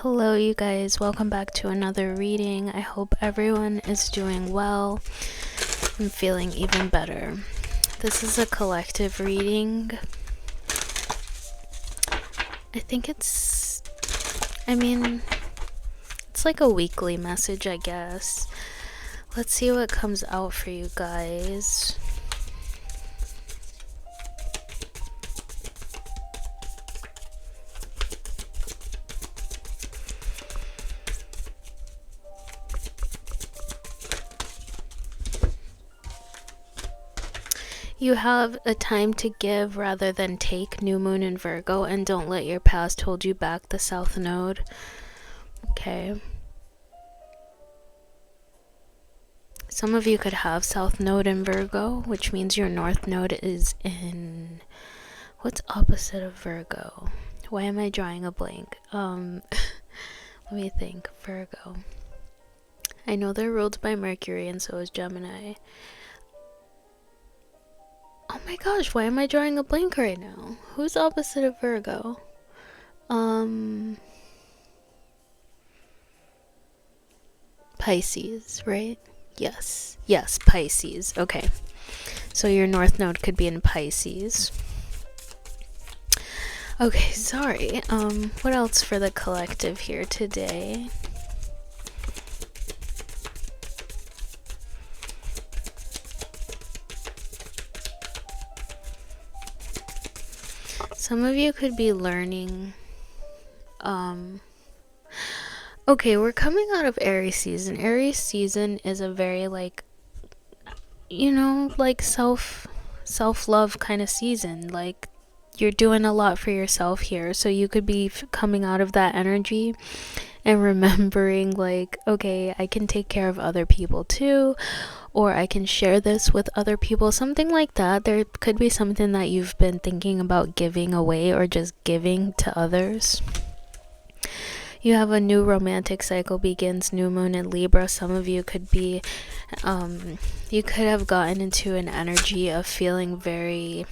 Hello, you guys. Welcome back to another reading. I hope everyone is doing well and feeling even better. This is a collective reading. It's like a weekly message, I guess. Let's see what comes out for you guys. You have a time to give rather than take, new moon in Virgo, and don't let your past hold you back, the South Node. Okay. Some of you could have South Node in Virgo, which means your North Node is in... What's opposite of Virgo? Why am I drawing a blank? Let me think. Virgo. I know they're ruled by Mercury, and so is Gemini. Oh my gosh, why am I drawing a blank right now? Who's opposite of Virgo? Pisces, right? Yes, Pisces. Okay. So your North Node could be in Pisces. Okay, sorry. What else for the collective here today? Some of you could be learning, okay, we're coming out of Aries season. Aries season is a very, like, self-love kind of season. Like, you're doing a lot for yourself here, so you could be coming out of that energy and remembering, like, okay, I can take care of other people too, or I can share this with other people, something like that. There could be something that you've been thinking about giving away or just giving to others. You have a new romantic cycle begins, new moon in Libra. Some of you could be, you could have gotten into an energy of feeling very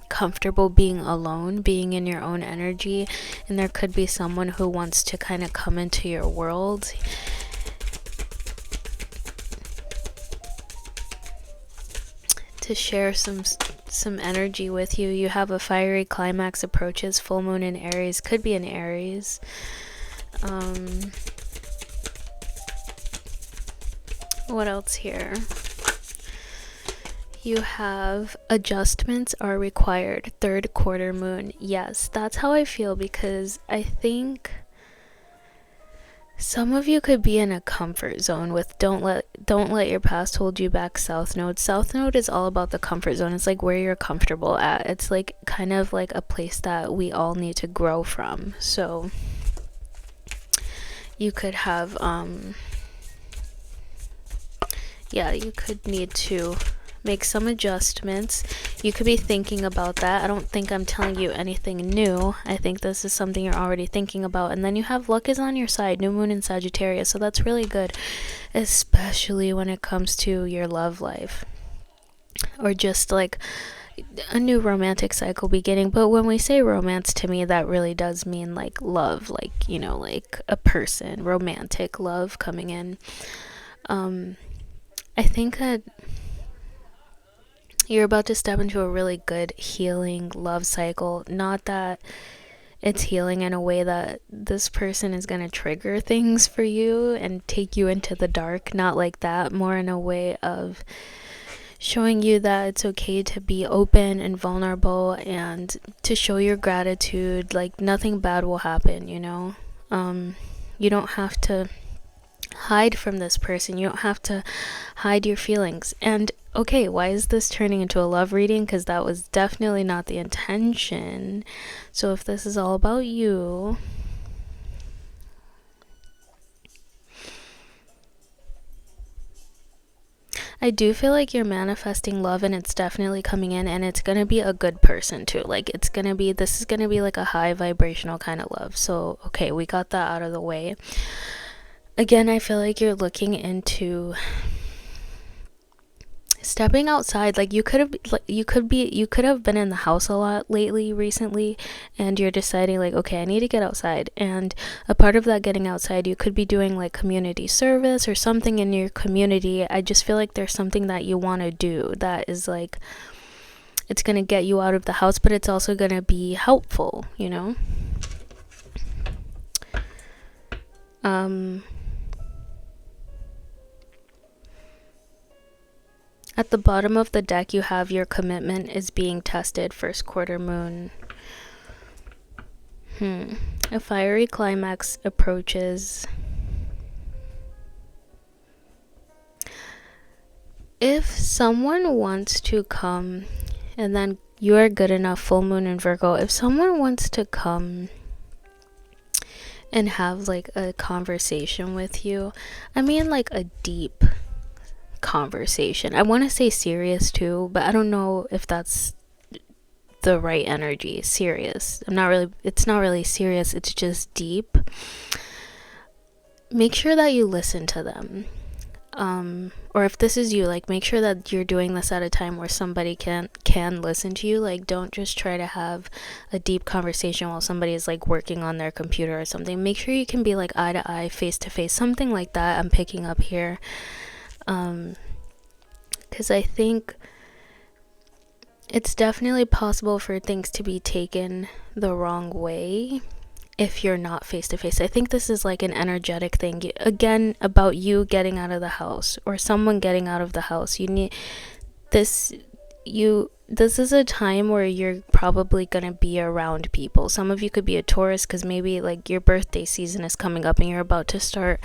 comfortable being alone, being in your own energy, and there could be someone who wants to kind of come into your world. To share some energy with you. You have a fiery climax approaches, full moon in Aries, could be in Aries. What else here? You have adjustments are required, third quarter moon. Yes, that's how I feel, because I think some of you could be in a comfort zone with don't let your past hold you back, South Node. South Node is all about the comfort zone. It's like where you're comfortable at. It's like kind of like a place that we all need to grow from. So you could have you could need to make some adjustments. You could be thinking about that. I don't think I'm telling you anything new. I think this is something you're already thinking about. And then you have luck is on your side, new moon in Sagittarius, so that's really good, especially when it comes to your love life or just like a new romantic cycle beginning. But when we say romance, to me that really does mean like love, like, you know, like a person, romantic love coming in. I think that you're about to step into a really good healing love cycle. Not that it's healing in a way that this person is going to trigger things for you and take you into the dark. Not like that. More in a way of showing you that it's okay to be open and vulnerable and to show your gratitude. Like, nothing bad will happen, you know? You don't have to hide from this person. You don't have to hide your feelings. And okay, why is this turning into a love reading? Because that was definitely not the intention. So if this is all about you, I do feel like you're manifesting love, and it's definitely coming in, and it's gonna be a good person too. Like, this is gonna be like a high vibrational kind of love. So okay, we got that out of the way. Again, I feel like you're looking into stepping outside, like you could have been in the house a lot recently, and you're deciding like, okay, I need to get outside. And a part of that getting outside, you could be doing like community service or something in your community. I just feel like there's something that you want to do that is like, it's going to get you out of the house, but it's also going to be helpful, you know? At the bottom of the deck, you have your commitment is being tested, first quarter moon. A fiery climax approaches. If someone wants to come, and then you are good enough, full moon in Virgo, if someone wants to come and have like a conversation with you, I mean like a deep conversation. I want to say serious too, but I don't know if that's the right energy. Serious. It's not really serious, it's just deep. Make sure that you listen to them. Or if this is you, like make sure that you're doing this at a time where somebody can listen to you. Like don't just try to have a deep conversation while somebody is like working on their computer or something. Make sure you can be like eye to eye, face to face, something like that. I'm picking up here. Because I think it's definitely possible for things to be taken the wrong way if you're not face to face. I think this is like an energetic thing, again, about you getting out of the house or someone getting out of the house. You need this. This is a time where you're probably going to be around people. Some of you could be a Taurus because maybe like your birthday season is coming up and you're about to start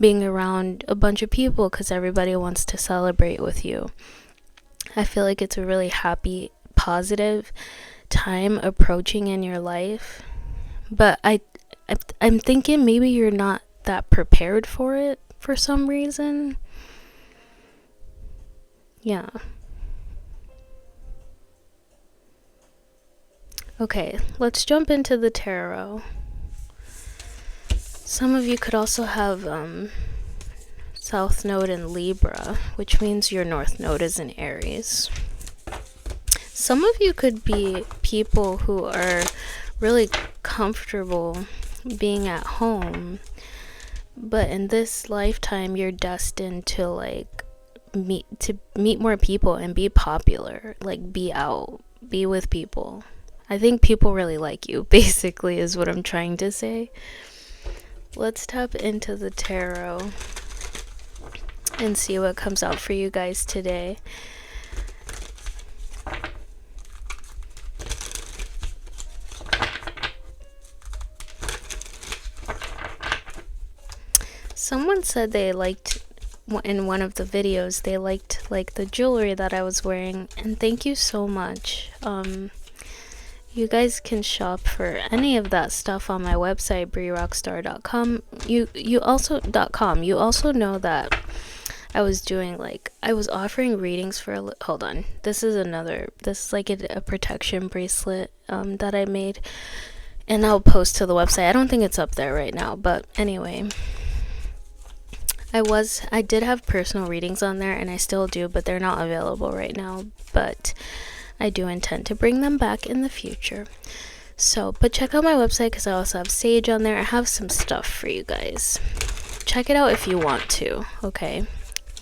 being around a bunch of people because everybody wants to celebrate with you. I feel like it's a really happy, positive time approaching in your life. But I'm thinking maybe you're not that prepared for it for some reason. Yeah. Okay, let's jump into the tarot. Some of you could also have South Node in Libra, which means your North Node is in Aries. Some of you could be people who are really comfortable being at home, but in this lifetime you're destined to like meet more people and be popular, like be out, be with people. I think people really like you, basically, is what I'm trying to say. Let's tap into the tarot and see what comes out for you guys today. Someone said they liked, in one of the videos, they liked like the jewelry that I was wearing, and thank you so much. You guys can shop for any of that stuff on my website, BrieRockstar.com. You also know that I was offering readings for hold on. This is like a protection bracelet that I made, and I'll post to the website. I don't think it's up there right now, but anyway. I did have personal readings on there, and I still do, but they're not available right now. But I do intend to bring them back in the future. So, but check out my website because I also have Sage on there. I have some stuff for you guys. Check it out if you want to, okay?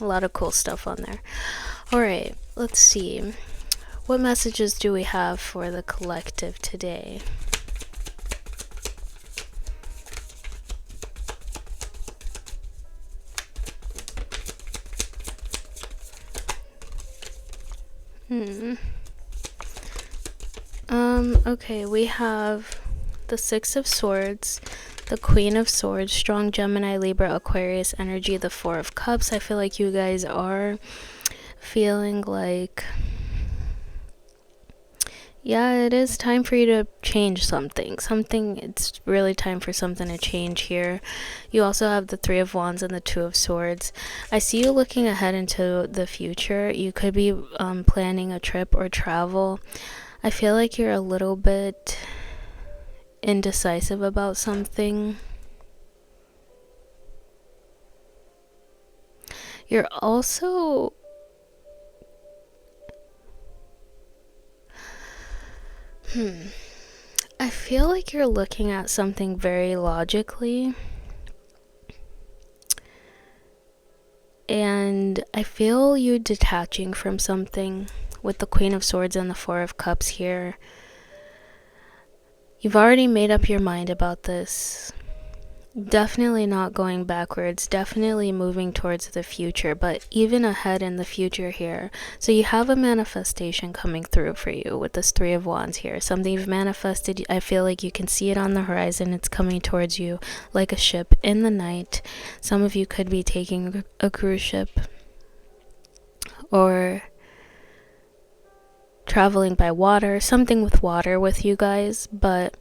A lot of cool stuff on there. Alright, let's see. What messages do we have for the collective today? Okay, we have the Six of Swords, the Queen of Swords, strong Gemini, Libra, Aquarius energy, the Four of Cups. I feel like you guys are feeling like, yeah, it is time for you to change something. It's really time for something to change here. You also have the Three of Wands and the Two of Swords. I see you looking ahead into the future. You could be planning a trip or travel. I feel like you're a little bit indecisive about something. You're also I feel like you're looking at something very logically. And I feel you detaching from something with the Queen of Swords and the Four of Cups here. You've already made up your mind about this. Definitely not going backwards, definitely moving towards the future, but even ahead in the future here. So you have a manifestation coming through for you with this Three of Wands here. Something you've manifested, I feel like you can see it on the horizon. It's coming towards you like a ship in the night. Some of you could be taking a cruise ship or traveling by water, something with water with you guys, but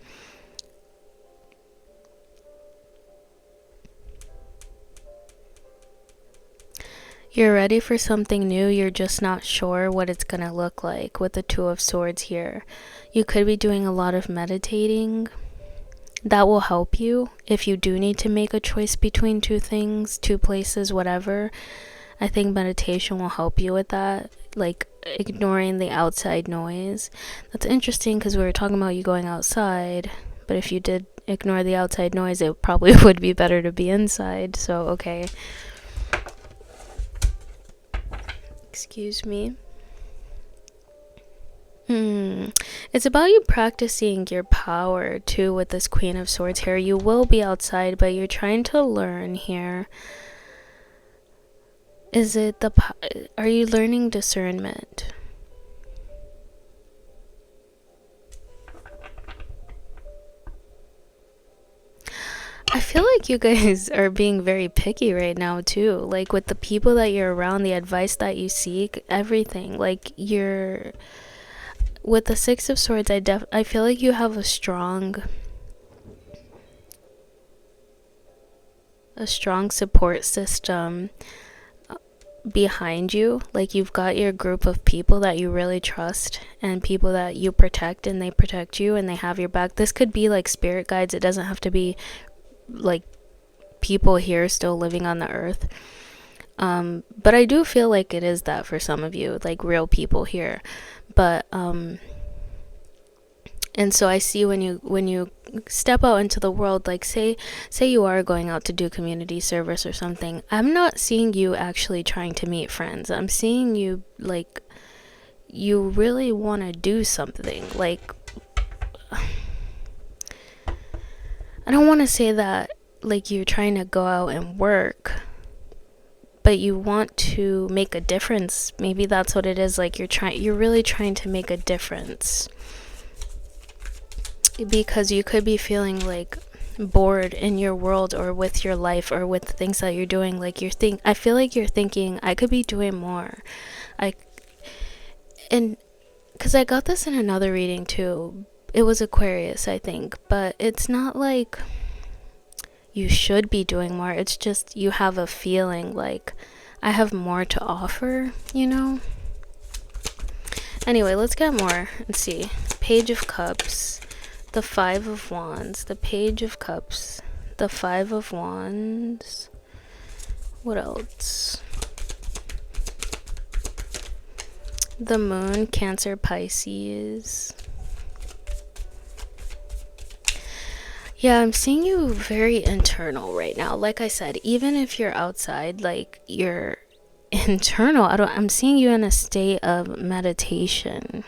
you're ready for something new. You're just not sure what it's gonna look like with the Two of Swords here. You could be doing a lot of meditating. That will help you if you do need to make a choice between two things, two places, whatever. I think meditation will help you with that, like ignoring the outside noise. That's interesting because we were talking about you going outside, but if you did ignore the outside noise, it probably would be better to be inside. So, okay. Excuse me. It's about you practicing your power too with this Queen of Swords here. You will be outside, but you're trying to learn here. Are you learning discernment? I feel like you guys are being very picky right now too. Like with the people that you're around, the advice that you seek, everything. Like you're with the Six of Swords, I feel like you have a strong support system behind you. Like you've got your group of people that you really trust and people that you protect, and they protect you and they have your back. This could be like spirit guides. It doesn't have to be like people here still living on the earth, but I do feel like it is that for some of you, like real people here. But and so I see when you step out into the world, like say you are going out to do community service or something, I'm not seeing you actually trying to meet friends. I'm seeing you like you really want to do something. Like I don't want to say that like you're trying to go out and work, but you want to make a difference. Maybe that's what it is. Like you're really trying to make a difference, because you could be feeling like bored in your world or with your life or with the things that you're doing. Like I feel like you're thinking I could be doing more. And because I got this in another reading too. It was Aquarius, I think, but it's not like you should be doing more. It's just you have a feeling like I have more to offer, you know? Anyway, let's get more and see. Page of Cups, the Five of Wands, the Page of Cups, the Five of Wands. What else? The Moon, Cancer, Pisces. Yeah, I'm seeing you very internal right now. Like I said, even if you're outside, like you're internal. I'm seeing you in a state of meditation.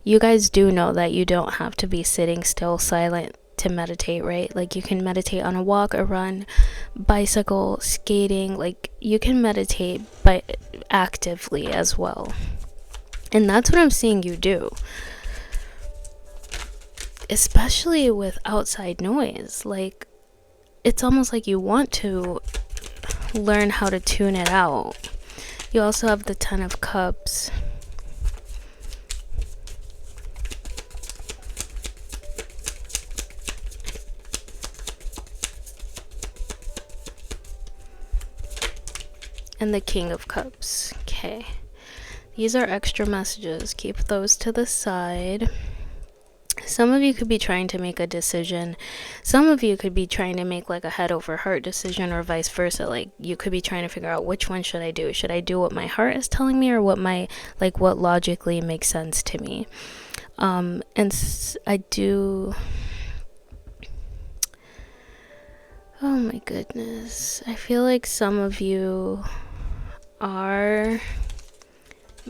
You guys do know that you don't have to be sitting still silent to meditate, right? Like you can meditate on a walk, a run, bicycle, skating. Like you can meditate by actively as well. And that's what I'm seeing you do. Especially with outside noise. Like it's almost like you want to learn how to tune it out. You also have the Ten of Cups. And the King of Cups. Okay. These are extra messages. Keep those to the side. Some of you could be trying to make a decision. Some of you could be trying to make like a head over heart decision, or vice versa. Like you could be trying to figure out which one should I do. Should I do what my heart is telling me, or what logically makes sense to me? I do. Oh my goodness. I feel like some of you are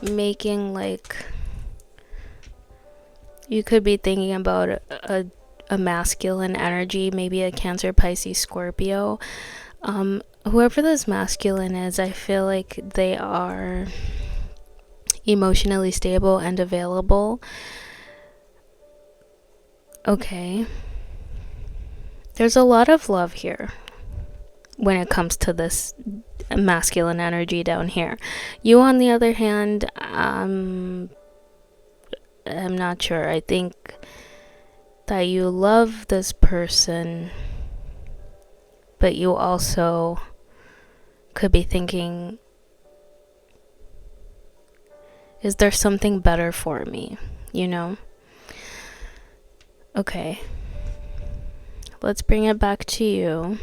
making like, you could be thinking about a masculine energy, maybe a Cancer, Pisces, Scorpio. Whoever this masculine is, I feel like they are emotionally stable and available. Okay. There's a lot of love here when it comes to this masculine energy down here. You, on the other hand, I'm not sure. I think that you love this person, but you also could be thinking, is there something better for me? You know? Okay. Let's bring it back to you.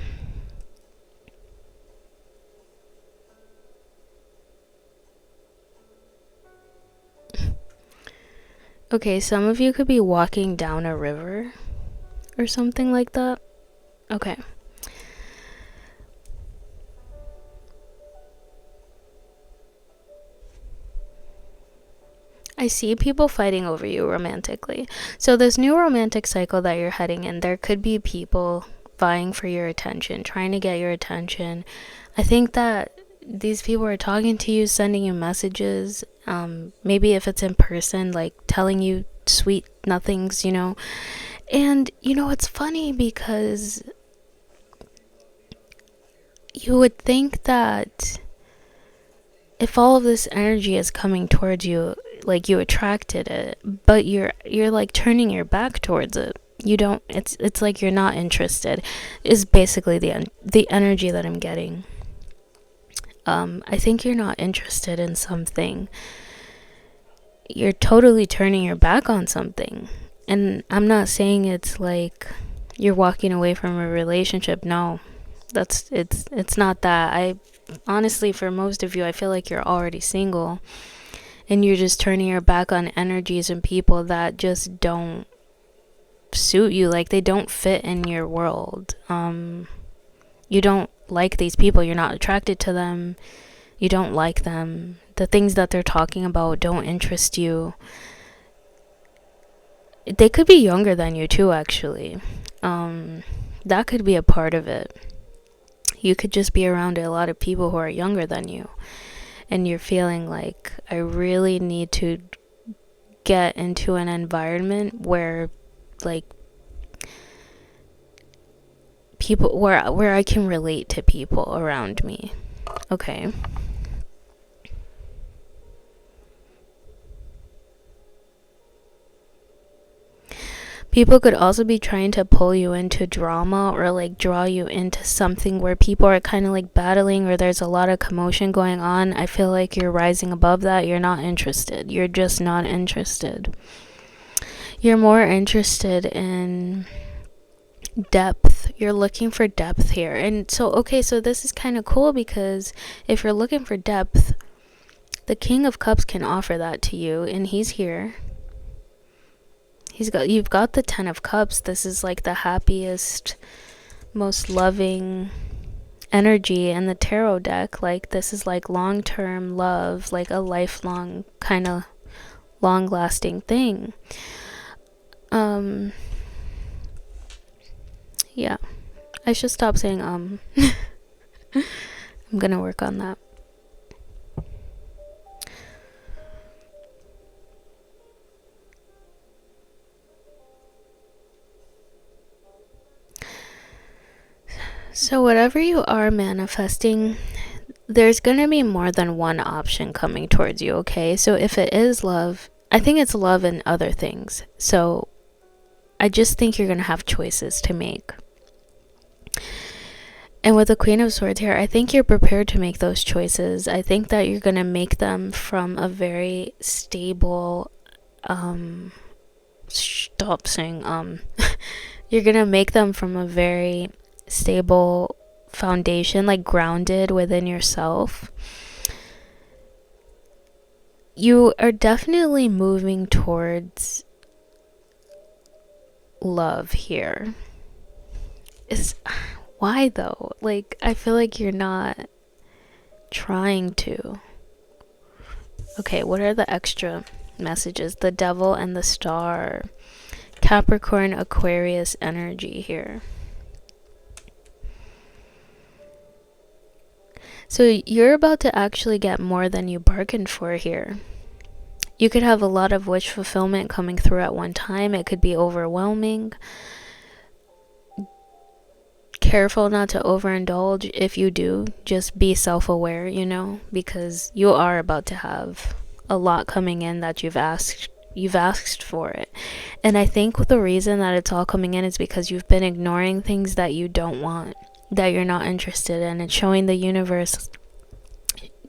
Okay, some of you could be walking down a river or something like that. Okay. I see people fighting over you romantically. So this new romantic cycle that you're heading in, there could be people vying for your attention, trying to get your attention. I think that these people are talking to you, sending you messages. Maybe if it's in person, like telling you sweet nothings, you know. And, you know, it's funny because you would think that if all of this energy is coming towards you, like you attracted it, but you're like turning your back towards it. You don't, it's like you're not interested, is basically the energy that I'm getting. I think you're not interested in something. You're totally turning your back on something. And I'm not saying it's like you're walking away from a relationship. No. It's not that. I honestly, for most of you, I feel like you're already single and you're just turning your back on energies and people that just don't suit you, like they don't fit in your world. You don't like these people, you're not attracted to them, you don't like them, the things that they're talking about don't interest you. They could be younger than you too, actually. That could be a part of it. You could just be around a lot of people who are younger than you and you're feeling like, I really need to get into an environment where like people, where I can relate to people around me. Okay. People could also be trying to pull you into drama or like draw you into something where people are kind of like battling or there's a lot of commotion going on. I feel like you're rising above that. You're not interested. You're just not interested. You're more interested in depth. You're looking for depth here. And so, okay, so this is kind of cool because if you're looking for depth, the King of Cups can offer that to you, and he's here. You've got the 10 of Cups. This is like the happiest, most loving energy in the tarot deck. Like this is like long-term love, like a lifelong kind of long-lasting thing. Yeah, I should stop saying I'm gonna work on that. So whatever you are manifesting, there's gonna be more than one option coming towards you, okay? So if it is love, I think it's love and other things. So I just think you're gonna have choices to make. And with the Queen of Swords here, I think you're prepared to make those choices. I think that you're gonna make them from a very stable, stop saying you're gonna make them from a very stable foundation, like grounded within yourself. You are definitely moving towards love here. Is why though? Like, I feel like you're not trying to. Okay, what are the extra messages? The Devil and the Star. Capricorn, Aquarius energy here. So you're about to actually get more than you bargained for here. You could have a lot of wish fulfillment coming through at one time. It could be overwhelming. Careful not to overindulge. If you do, just be self-aware, you know, because you are about to have a lot coming in that you've asked for it. And I think the reason that it's all coming in is because you've been ignoring things that you don't want, that you're not interested in. It's showing the universe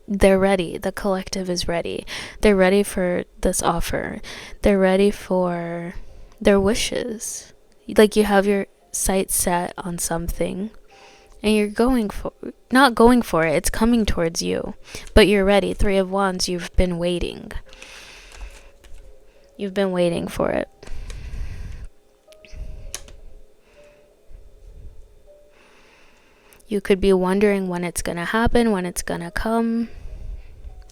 they're ready. The collective is ready. They're ready for this offer. They're ready for their wishes. Like, you have your sights set on something and you're not going for it, it's coming towards you, but you're ready. 3 of Wands, you've been waiting for it. You could be wondering when it's gonna happen, when it's gonna come.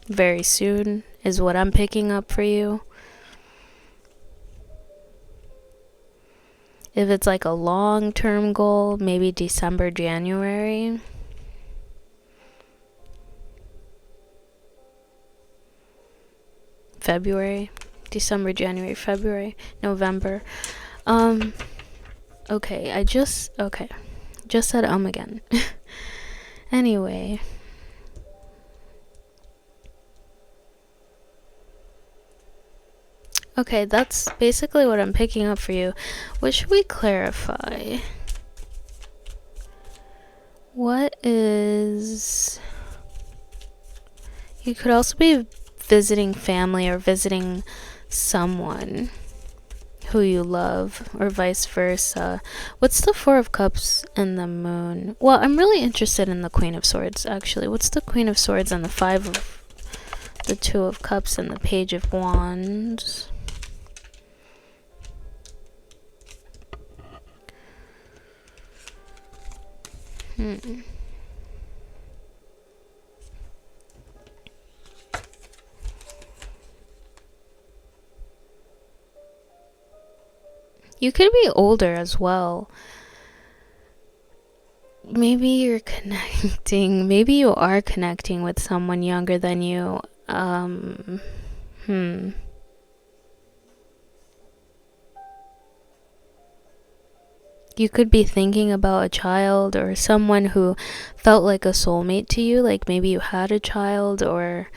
Very soon is what I'm picking up for you. If it's like a long-term goal, maybe December, January. February. December, January, February, November. Okay, just said again. Anyway. Okay, that's basically what I'm picking up for you. What should we clarify? What is... You could also be visiting family or visiting someone who you love, or vice versa. What's the 4 of Cups and the Moon? Well, I'm really interested in the Queen of Swords, actually. What's the Queen of Swords and the 5 of... the 2 of Cups and the Page of Wands? You could be older as well. Maybe you're connecting. Maybe you are connecting with someone younger than you. You could be thinking about a child or someone who felt like a soulmate to you. Like, maybe you had a child or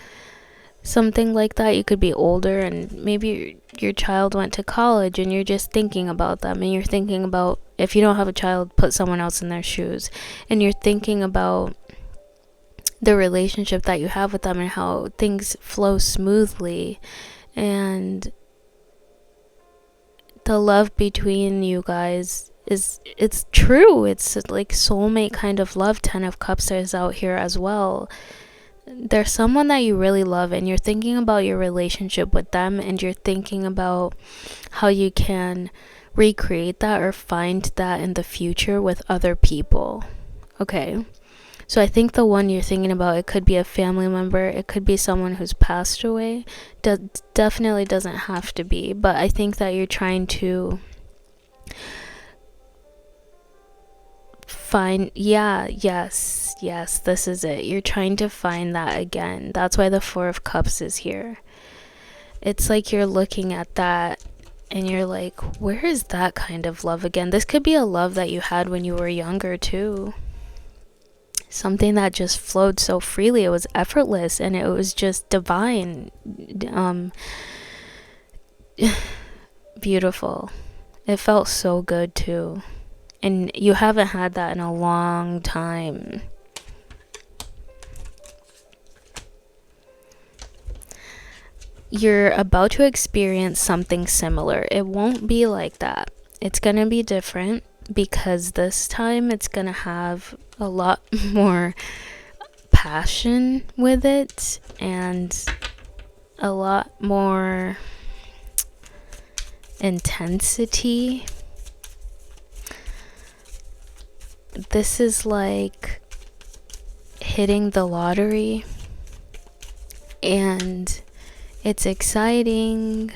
something like that. You could be older and maybe your child went to college and you're just thinking about them, and you're thinking about, if you don't have a child, put someone else in their shoes, and you're thinking about the relationship that you have with them and how things flow smoothly, and the love between you guys it's true. It's like soulmate kind of love. 10 of Cups is out here as well. There's someone that you really love and you're thinking about your relationship with them, and you're thinking about how you can recreate that or find that in the future with other people. Okay, so I think the one you're thinking about, it could be a family member, it could be someone who's passed away. Definitely doesn't have to be, but I think that you're trying to find, yes, this is it. You're trying to find that again. That's why the 4 of Cups is here. It's like you're looking at that and you're like, where is that kind of love again? This could be a love that you had when you were younger too. Something that just flowed so freely. It was effortless and it was just divine. Beautiful. It felt so good too. And you haven't had that in a long time. You're about to experience something similar. It won't be like that. It's going to be different, because this time it's going to have a lot more passion with it and a lot more intensity. this is like hitting the lottery, and it's exciting,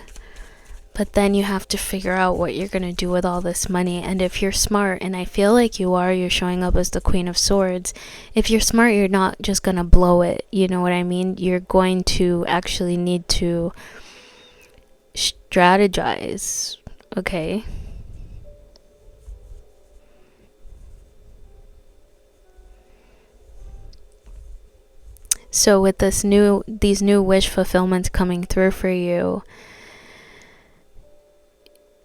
but then you have to figure out what you're going to do with all this money. And if you're smart, and I feel like you're showing up as the Queen of Swords. If you're smart, you're not just going to blow it. You know what I mean? You're going to actually need to strategize, okay? So with these new wish fulfillments coming through for you,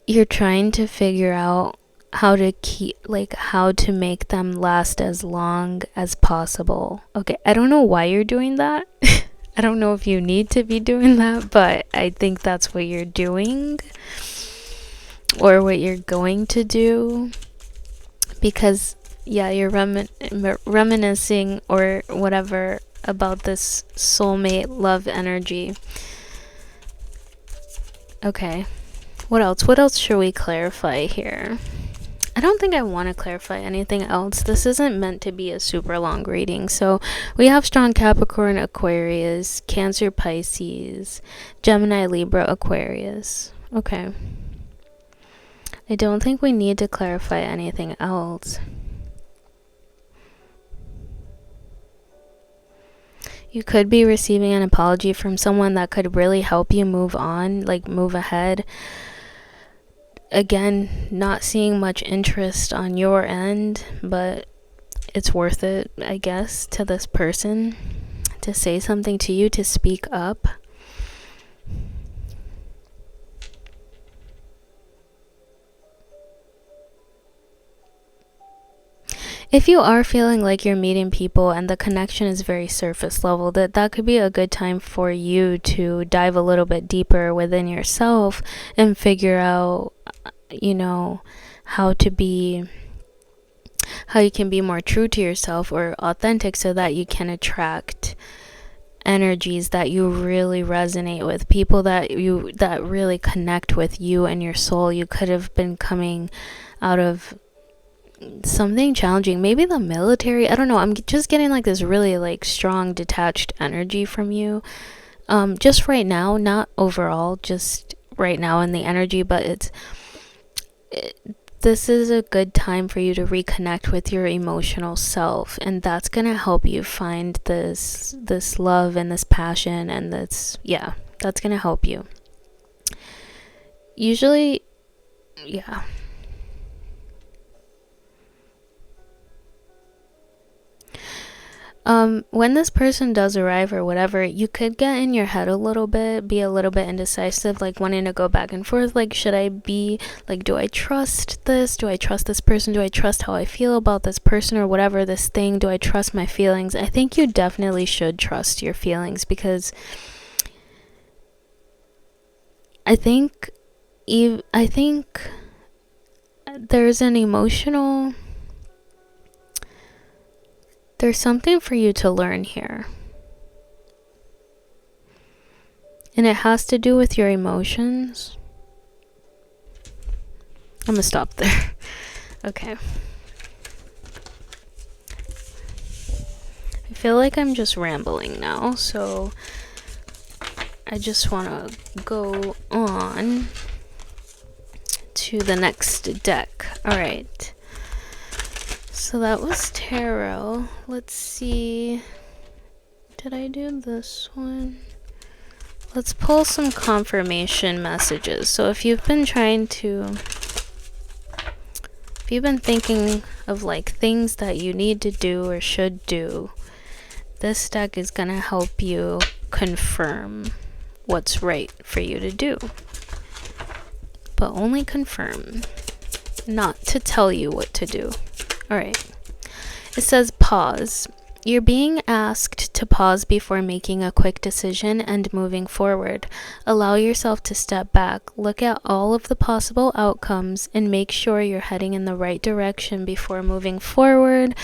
you're trying to figure out how to make them last as long as possible. Okay, I don't know why you're doing that. I don't know if you need to be doing that, but I think that's what you're doing, or what you're going to do, because yeah, you're reminiscing or whatever about this soulmate love energy. Okay, what else should we clarify here? I don't think I want to clarify anything else. This isn't meant to be a super long reading. So we have strong Capricorn, Aquarius, Cancer, Pisces, Gemini, Libra, Aquarius. Okay, I don't think we need to clarify anything else. You could be receiving an apology from someone that could really help you move on, like move ahead. Again, not seeing much interest on your end, but it's worth it, I guess, to this person to say something to you, to speak up. If you are feeling like you're meeting people and the connection is very surface level, that could be a good time for you to dive a little bit deeper within yourself and figure out, how you can be more true to yourself or authentic, so that you can attract energies that you really resonate with, people that really connect with you and your soul. You could have been coming out of something challenging, maybe the military, I don't know. I'm just getting like this really like strong detached energy from you, just right now, not overall, just right now in the energy. But this is a good time for you to reconnect with your emotional self, and that's gonna help you find this love and this passion, and that's gonna help you usually. Yeah, when this person does arrive or whatever, you could get in your head a little bit, be a little bit indecisive, like wanting to go back and forth, like, should I be, like, do I trust this? Do I trust this person? Do I trust how I feel about this person or whatever, this thing? Do I trust my feelings? I think you definitely should trust your feelings, because I think there's something for you to learn here. And it has to do with your emotions. I'm gonna stop there. Okay. I feel like I'm just rambling now, so I just want to go on to the next deck. All right. So that was tarot. Let's see. Did I do this one? Let's pull some confirmation messages. So if you've been thinking of like things that you need to do or should do, this deck is gonna help you confirm what's right for you to do. But only confirm, not to tell you what to do. Alright. It says pause. You're being asked to pause before making a quick decision and moving forward. Allow yourself to step back, look at all of the possible outcomes, and make sure you're heading in the right direction before moving forward.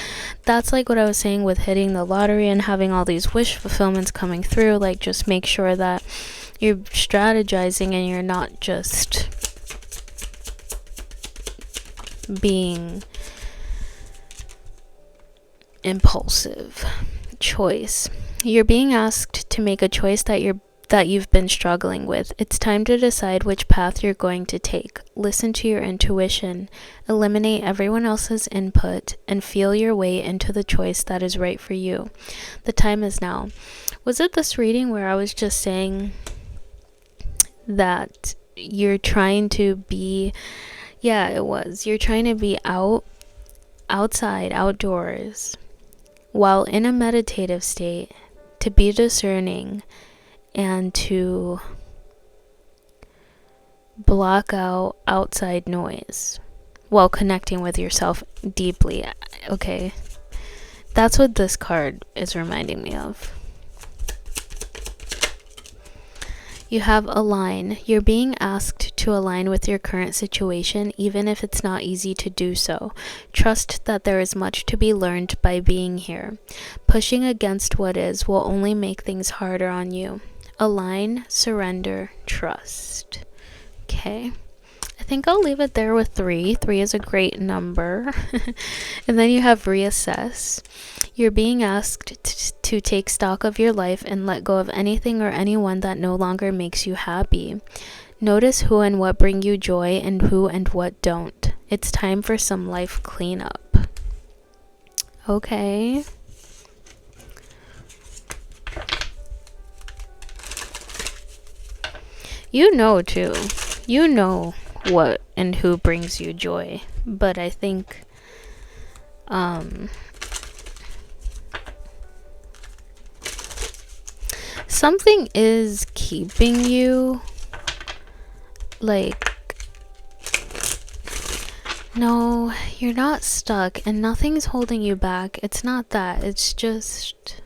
That's like what I was saying with hitting the lottery and having all these wish fulfillments coming through. Like, just make sure that you're strategizing and you're not just being impulsive. Choice. You're being asked to make a choice that you've been struggling with. It's time to decide which path you're going to take. Listen to your intuition, eliminate everyone else's input, and feel your way into the choice that is right for you. The time is now. Was it this reading where I was just saying that you're trying to be, yeah, it was. You're trying to be outside, outdoors, while in a meditative state, to be discerning and to block out outside noise while connecting with yourself deeply. Okay, that's what this card is reminding me of. You have align. You're being asked to align with your current situation, even if it's not easy to do so. Trust that there is much to be learned by being here. Pushing against what is will only make things harder on you. Align, surrender, trust. Okay. I think I'll leave it there with 3. 3 is a great number. And then you have reassess. You're being asked to take stock of your life and let go of anything or anyone that no longer makes you happy. Notice who and what bring you joy and who and what don't. It's time for some life cleanup. Okay. You know too. You know what and who brings you joy. But I think something is keeping you, like, no, you're not stuck and nothing's holding you back. It's not that. It's just,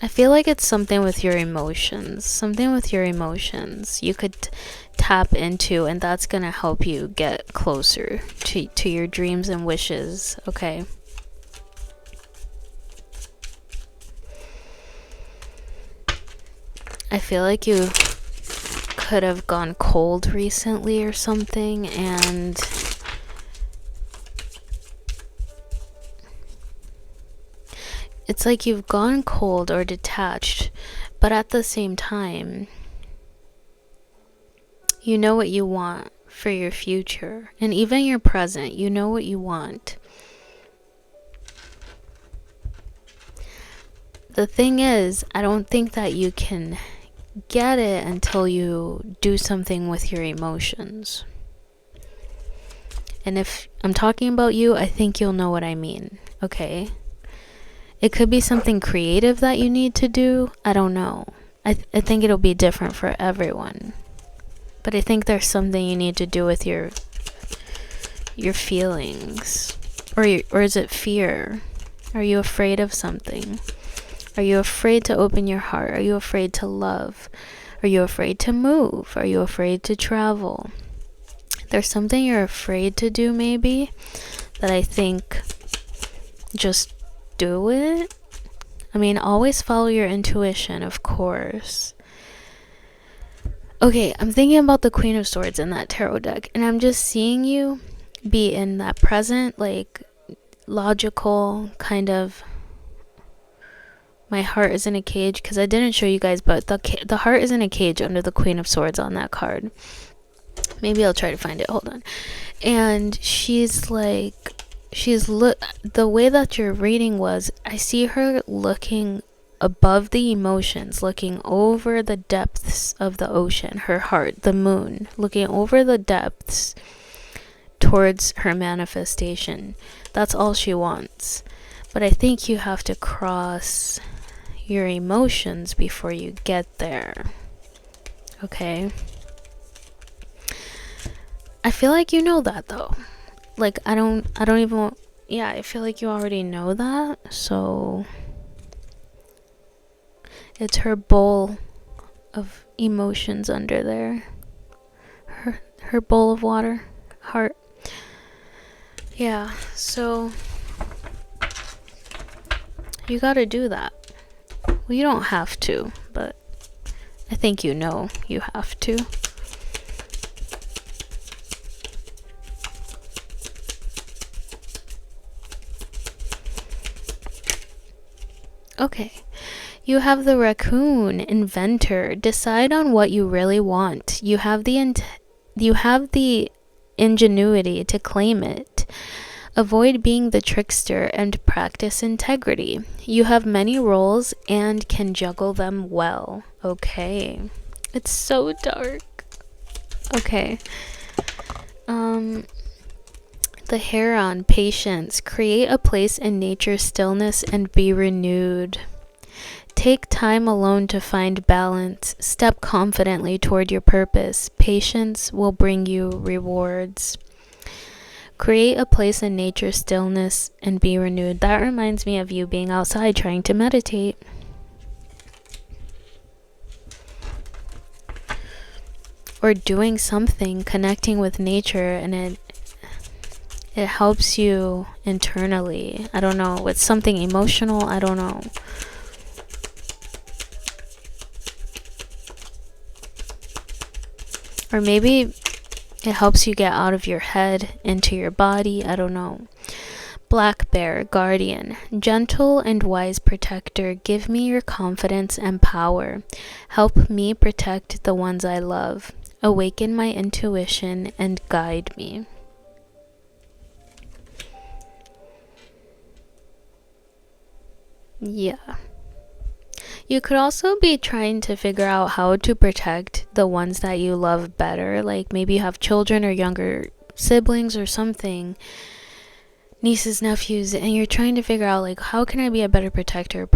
I feel like it's something with your emotions. Something with your emotions you could tap into, and that's gonna help you get closer to your dreams and wishes. Okay. I feel like you could have gone cold recently or something, and it's like you've gone cold or detached, but at the same time, you know what you want for your future, and even your present, you know what you want. The thing is, I don't think that you can get it until you do something with your emotions. And if I'm talking about you, I think you'll know what I mean, okay? It could be something creative that you need to do. I don't know. I think it'll be different for everyone. But I think there's something you need to do with your feelings. Or is it fear? Are you afraid of something? Are you afraid to open your heart? Are you afraid to love? Are you afraid to move? Are you afraid to travel? There's something you're afraid to do, maybe, that I think just do it. I mean, always follow your intuition, of course. Okay, I'm thinking about the Queen of Swords in that tarot deck, and I'm just seeing you be in that present, like, logical kind of, my heart is in a cage, because I didn't show you guys, but the heart is in a cage under the Queen of Swords on that card. Maybe I'll try to find it. Hold on. And she's like, the way that your reading was, I see her looking above the emotions, looking over the depths of the ocean, her heart, the moon, looking over the depths towards her manifestation. That's all she wants. But I think you have to cross your emotions before you get there. Okay? I feel like you know that though. Like, I don't even, yeah, I feel like you already know that. So it's her bowl of emotions under there. Her bowl of water, heart. Yeah, so you gotta do that. Well, you don't have to, but I think you know you have to. Okay. You have the raccoon, inventor. Decide on what you really want. You have the ingenuity to claim it. Avoid being the trickster and practice integrity. You have many roles and can juggle them well. Okay. It's so dark. Okay. The heron, patience. Create a place in nature's stillness and be renewed. Take time alone to find balance. Step confidently toward your purpose. Patience will bring you rewards. Create a place in nature's stillness and be renewed. That reminds me of you being outside trying to meditate. Or doing something, connecting with nature, and it helps you internally. I don't know, it's something emotional, I don't know. Or maybe it helps you get out of your head into your body, I don't know. Black bear, guardian, gentle and wise protector, give me your confidence and power. Help me protect the ones I love. Awaken my intuition and guide me. Yeah. You could also be trying to figure out how to protect the ones that you love better. Like maybe you have children or younger siblings or something, nieces, nephews, and you're trying to figure out like, how can I be a better protector,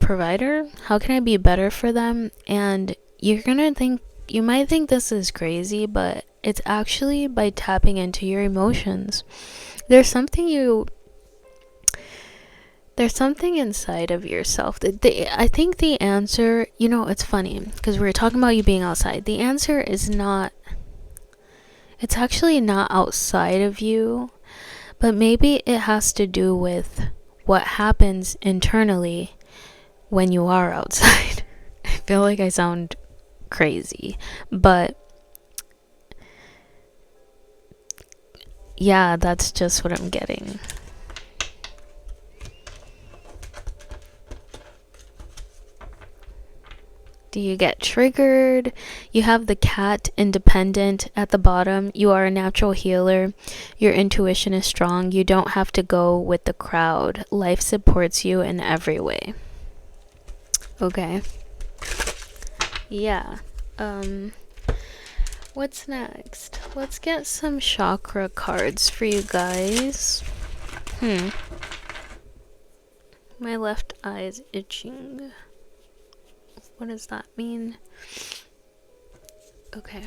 provider? How can I be better for them? And you might think this is crazy, but it's actually by tapping into your emotions. There's something inside of yourself. I think the answer, it's funny because we were talking about you being outside. The answer is not, it's actually not outside of you, but maybe it has to do with what happens internally when you are outside. I feel like I sound crazy, but yeah, that's just what I'm getting. Do you get triggered? You have the cat, independent, at the bottom. You are a natural healer. Your intuition is strong. You don't have to go with the crowd. Life supports you in every way. Okay. Yeah. What's next? Let's get some chakra cards for you guys. My left eye is itching. What does that mean? Okay.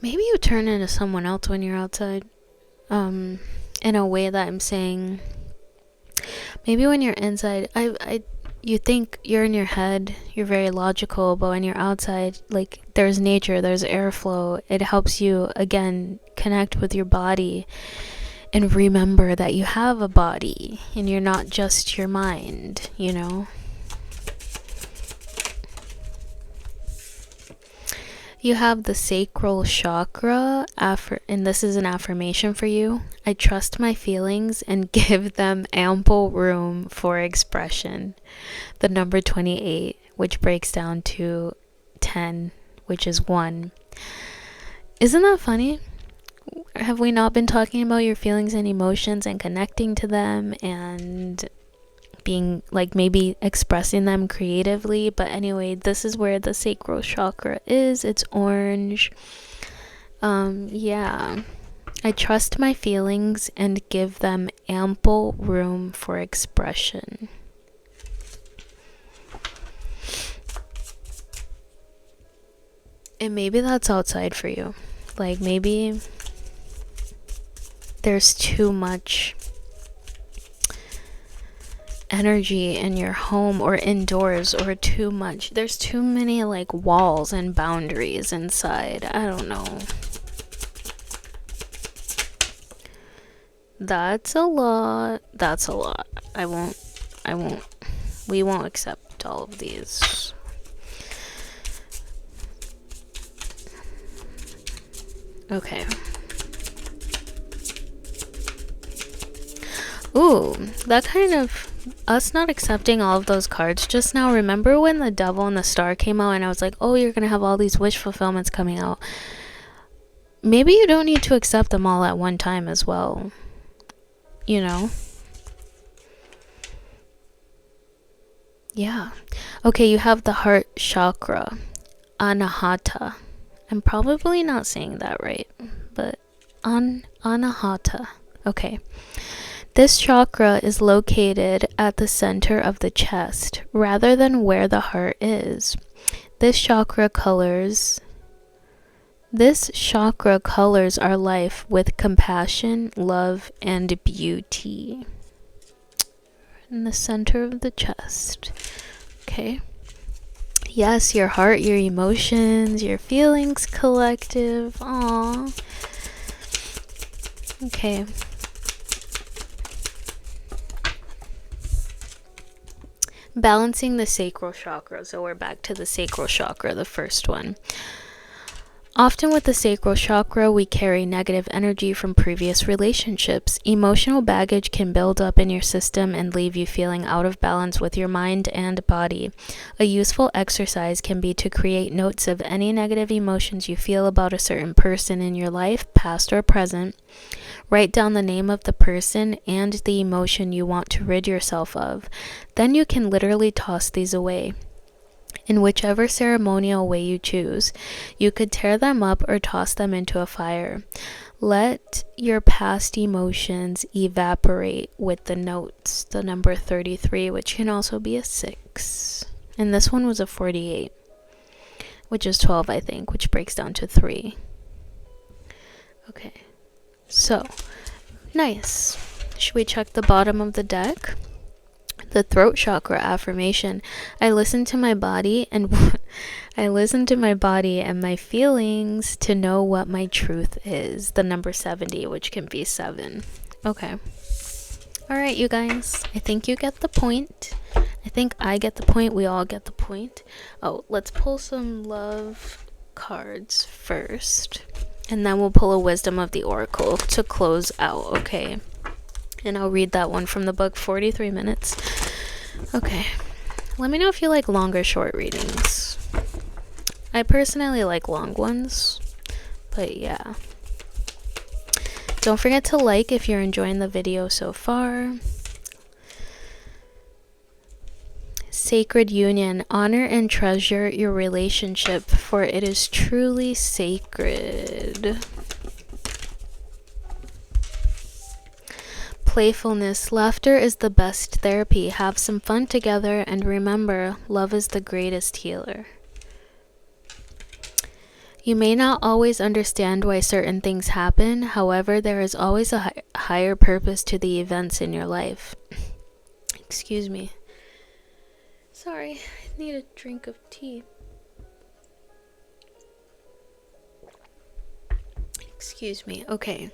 Maybe you turn into someone else when you're outside. In a way that I'm saying, maybe when you're inside, you think you're in your head, you're very logical, but when you're outside, like, there's nature, there's airflow, it helps you, again, connect with your body and remember that you have a body and you're not just your mind, You have the sacral chakra, and this is an affirmation for you. I trust my feelings and give them ample room for expression. The number 28, which breaks down to 10, which is 1. Isn't that funny? Have we not been talking about your feelings and emotions and connecting to them and being like maybe expressing them creatively? But anyway, this is where the sacral chakra is. It's orange. Yeah, I trust my feelings and give them ample room for expression. And maybe that's outside for you. Like maybe there's too much energy in your home or indoors, or too much. There's too many like walls and boundaries inside. I don't know. That's a lot. That's a lot. We won't accept all of these. Okay. Ooh, that kind of, us not accepting all of those cards just now. Remember when the Devil and the Star came out and I was like, oh, you're gonna have all these wish fulfillments coming out. Maybe you don't need to accept them all at one time as well. You know? Yeah. Okay, you have the heart chakra. Anahata. I'm probably not saying that right, but Anahata. Okay. This chakra is located at the center of the chest, rather than where the heart is. This chakra colors our life with compassion, love, and beauty. In the center of the chest. Okay. Yes, your heart, your emotions, your feelings collective. Aww. Okay. Balancing the sacral chakra. So we're back to the sacral chakra, the first one. Often with the sacral chakra, we carry negative energy from previous relationships. Emotional baggage can build up in your system and leave you feeling out of balance with your mind and body. A useful exercise can be to create notes of any negative emotions you feel about a certain person in your life, past or present. Write down the name of the person and the emotion you want to rid yourself of. Then you can literally toss these away. In whichever ceremonial way you choose, you could tear them up or toss them into a fire. Let your past emotions evaporate with the notes, the number 33, which can also be a 6. And this one was a 48, which is 12, I think, which breaks down to 3. Okay, so, nice. Should we check the bottom of the deck? The throat chakra affirmation. I listen to my body and my feelings to know what my truth is. The number 70, which can be 7. Okay. All right, you guys. I think you get the point. I think I get the point. We all get the point. Oh, let's pull some love cards first. And then we'll pull a wisdom of the oracle to close out, okay? And I'll read that one from the book, 43 minutes. Okay. Let me know if you like long or short readings. I personally like long ones. But yeah. Don't forget to like if you're enjoying the video so far. Sacred union. Honor and treasure your relationship, for it is truly sacred. Playfulness. Laughter is the best therapy. Have some fun together, and remember, love is the greatest healer. You may not always understand why certain things happen. However, there is always a higher purpose to the events in your life. Excuse me. Sorry, I need a drink of tea. Excuse me. Okay.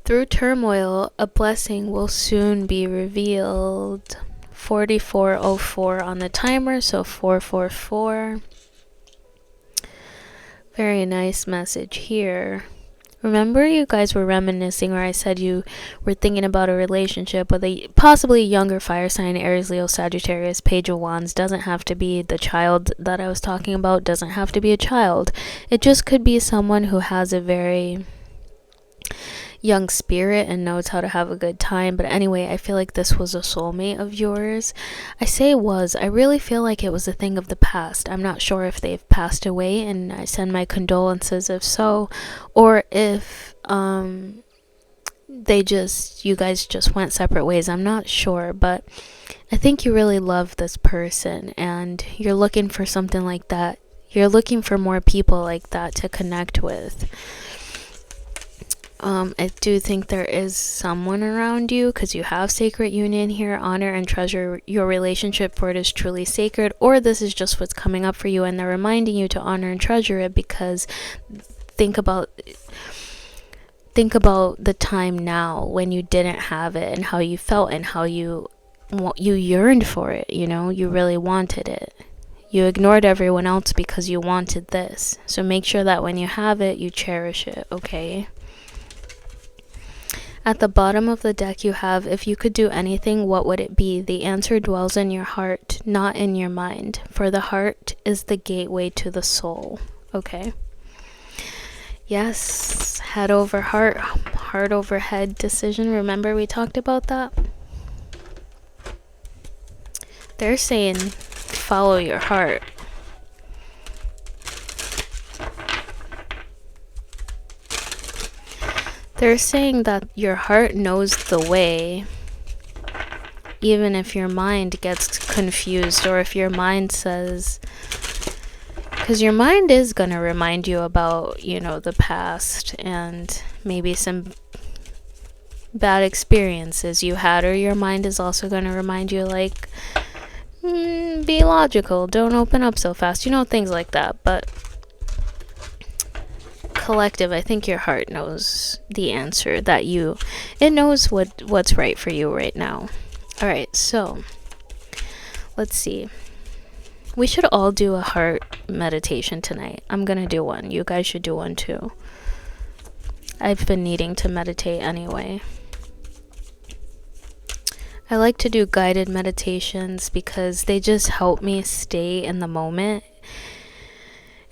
Through turmoil, a blessing will soon be revealed. 4404 on the timer, so 444. Very nice message here. Remember, you guys were reminiscing, or I said you were thinking about a relationship with a possibly younger fire sign, Aries, Leo, Sagittarius. Page of Wands doesn't have to be the child that I was talking about, doesn't have to be a child. It just could be someone who has a very young spirit and knows how to have a good time. But anyway, I feel like this was a soulmate of yours. I say it was. I really feel like it was a thing of the past. I'm not sure if they've passed away, and I send my condolences if so, or if you guys just went separate ways. I'm not sure, but I think you really love this person and you're looking for something like that. You're looking for more people like that to connect with. I do think there is someone around you, because you have sacred union here. Honor and treasure your relationship, for it is truly sacred. Or this is just what's coming up for you, and they're reminding you to honor and treasure it, because think about the time now when you didn't have it, and how you felt, and how you yearned for it. You really wanted it. You ignored everyone else because you wanted this. So make sure that when you have it, you cherish it, okay? At the bottom of the deck you have, if you could do anything, what would it be? The answer dwells in your heart, not in your mind. For the heart is the gateway to the soul. Okay? Yes, head over heart, heart over head decision. Remember we talked about that? They're saying follow your heart. They're saying that your heart knows the way, even if your mind gets confused, or if your mind says, because your mind is going to remind you about, the past and maybe some bad experiences you had, or your mind is also going to remind you, like, be logical, don't open up so fast, things like that. But collective, I think your heart knows the answer, that it knows what's right for you right now. All right, so let's see. We should all do a heart meditation tonight. I'm gonna do one. You guys should do one too. I've been needing to meditate anyway. I like to do guided meditations because they just help me stay in the moment.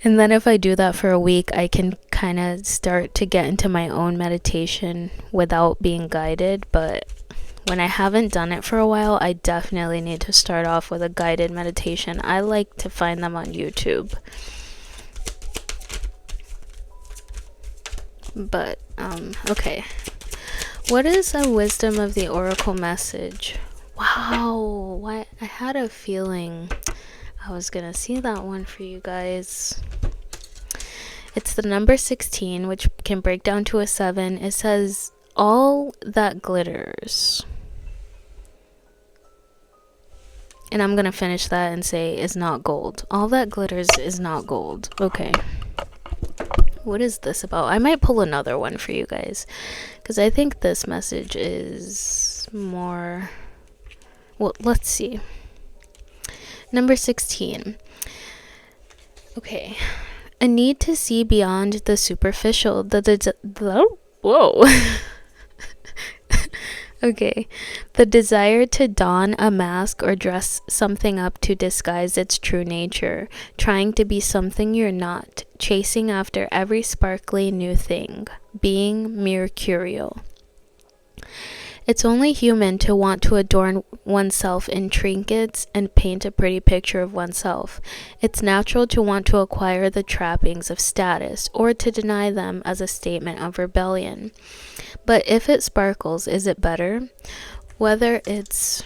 And then if I do that for a week, I can kind of start to get into my own meditation without being guided. But when I haven't done it for a while, I definitely need to start off with a guided meditation. I like to find them on YouTube. But, okay. What is a wisdom of the oracle message? Wow, I had a feeling I was gonna see that one for you guys. It's the number 16, which can break down to a 7. It says, all that glitters. And I'm gonna finish that and say, is not gold. All that glitters is not gold. Okay. What is this about? I might pull another one for you guys, because I think this message is more... Well, let's see. Number 16. Okay. A need to see beyond the superficial. Whoa. Okay. The desire to don a mask or dress something up to disguise its true nature. Trying to be something you're not. Chasing after every sparkly new thing. Being mercurial. It's only human to want to adorn oneself in trinkets and paint a pretty picture of oneself. It's natural to want to acquire the trappings of status, or to deny them as a statement of rebellion. But if it sparkles, is it better? Whether it's...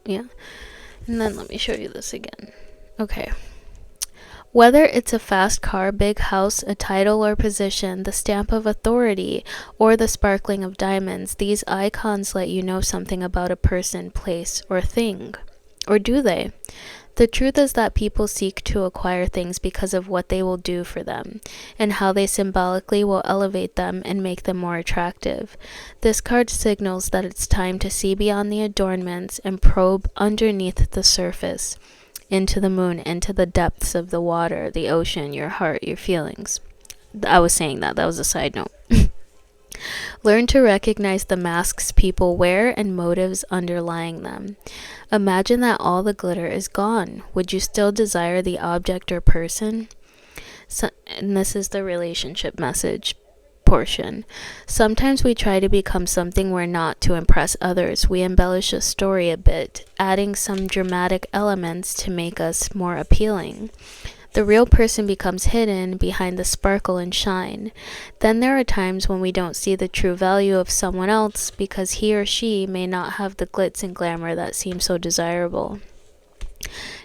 Yeah. And then let me show you this again. Okay. Whether it's a fast car, big house, a title or position, the stamp of authority, or the sparkling of diamonds, these icons let you know something about a person, place, or thing. Or do they? The truth is that people seek to acquire things because of what they will do for them, and how they symbolically will elevate them and make them more attractive. This card signals that it's time to see beyond the adornments and probe underneath the surface. Into the moon, into the depths of the water, the ocean, your heart, your feelings. I was saying that was a side note. Learn to recognize the masks people wear and motives underlying them. Imagine that all the glitter is gone. Would you still desire the object or person? And this is the relationship message portion. Sometimes we try to become something we're not to impress others. We embellish a story a bit, adding some dramatic elements to make us more appealing. The real person becomes hidden behind the sparkle and shine. Then there are times when we don't see the true value of someone else because he or she may not have the glitz and glamour that seems so desirable.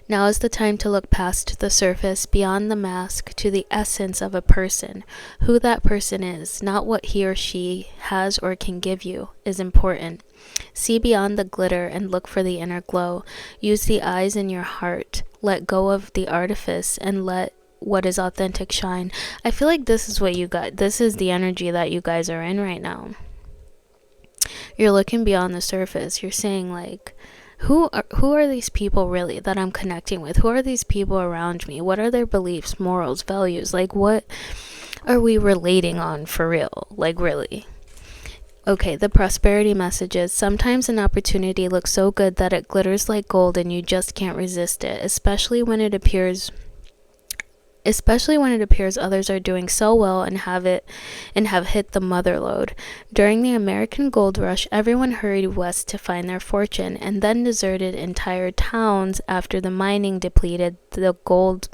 Now is the time to look past the surface, beyond the mask, to the essence of a person. Who that person is, not what he or she has or can give you, is important. See beyond the glitter and look for the inner glow. Use the eyes in your heart. Let go of the artifice and let what is authentic shine. I feel like this is what you got. This is the energy that you guys are in right now. You're looking beyond the surface. You're saying like, who are these people really that I'm connecting with? Who are these people around me? What are their beliefs, morals, values? Like, what are we relating on for real? Like, really? Okay, the prosperity messages. Sometimes an opportunity looks so good that it glitters like gold and you just can't resist it, especially when it appears others are doing so well and have hit the mother lode. During the American gold rush, everyone hurried west to find their fortune and then deserted entire towns after the mining depleted the gold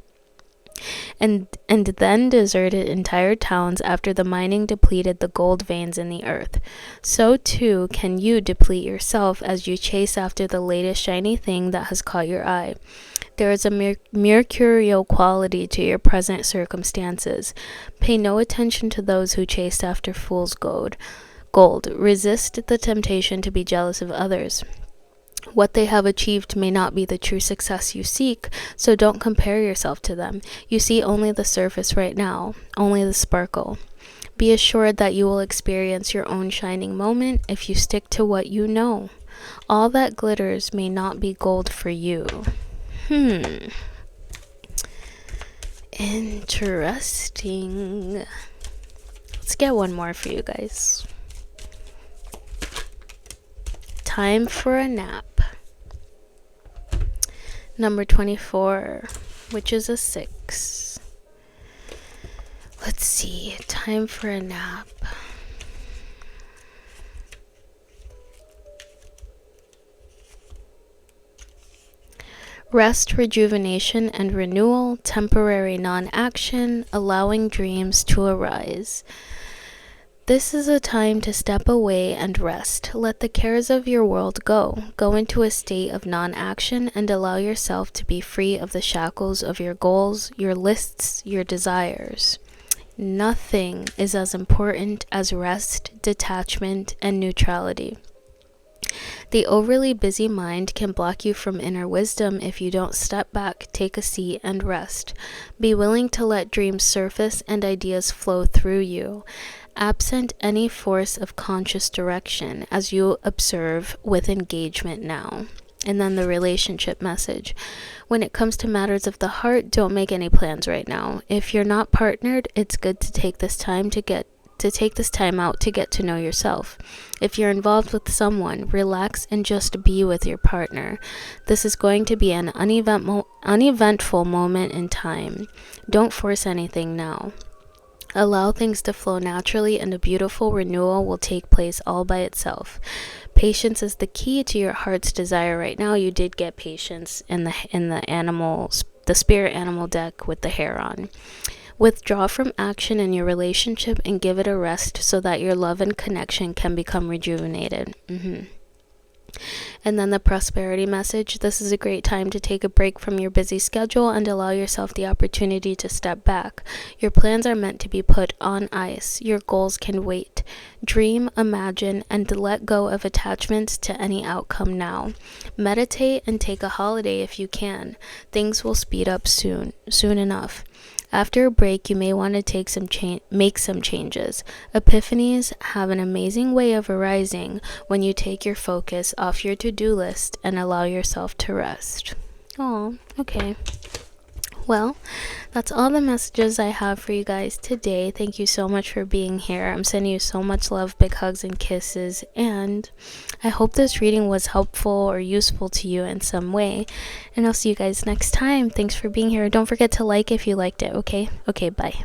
and then deserted entire towns after the mining depleted the gold veins in the earth. So too can you deplete yourself as you chase after the latest shiny thing that has caught your eye. There is a mercurial quality to your present circumstances. Pay no attention to those who chase after fool's gold. Resist the temptation to be jealous of others. What they have achieved may not be the true success you seek, so don't compare yourself to them. You see only the surface right now, only the sparkle. Be assured that you will experience your own shining moment if you stick to what you know. All that glitters may not be gold for you. Interesting. Let's get one more for you guys. Time for a nap. Number 24, which is a 6. Let's see. Time for a nap. Rest, rejuvenation, and renewal, temporary non-action, allowing dreams to arise. This is a time to step away and rest. Let the cares of your world go. Go into a state of non-action and allow yourself to be free of the shackles of your goals, your lists, your desires. Nothing is as important as rest, detachment, and neutrality. The overly busy mind can block you from inner wisdom if you don't step back, take a seat, and rest. Be willing to let dreams surface and ideas flow through you, absent any force of conscious direction, as you observe with engagement now. And then the relationship message. When it comes to matters of the heart, don't make any plans right now. If you're not partnered, it's good to take this time out to get to know yourself. If you're involved with someone, relax and just be with your partner. This is going to be an uneventful moment in time. Don't force anything now. Allow things to flow naturally and a beautiful renewal will take place all by itself. Patience is the key to your heart's desire right now. You did get patience in the spirit animal deck with the hair on. Withdraw from action in your relationship and give it a rest so that your love and connection can become rejuvenated. And then the prosperity message. This is a great time to take a break from your busy schedule and allow yourself the opportunity to step back. Your plans are meant to be put on ice. Your goals can wait. Dream, imagine, and let go of attachments to any outcome now. Meditate and take a holiday if you can. Things will speed up soon enough. After a break, you may want to make some changes. Epiphanies have an amazing way of arising when you take your focus off your to-do list and allow yourself to rest. Oh, okay. Well, that's all the messages I have for you guys today. Thank you so much for being here. I'm sending you so much love, big hugs and kisses, and I hope this reading was helpful or useful to you in some way. And I'll see you guys next time. Thanks for being here. Don't forget to like if you liked it, okay? Okay, bye.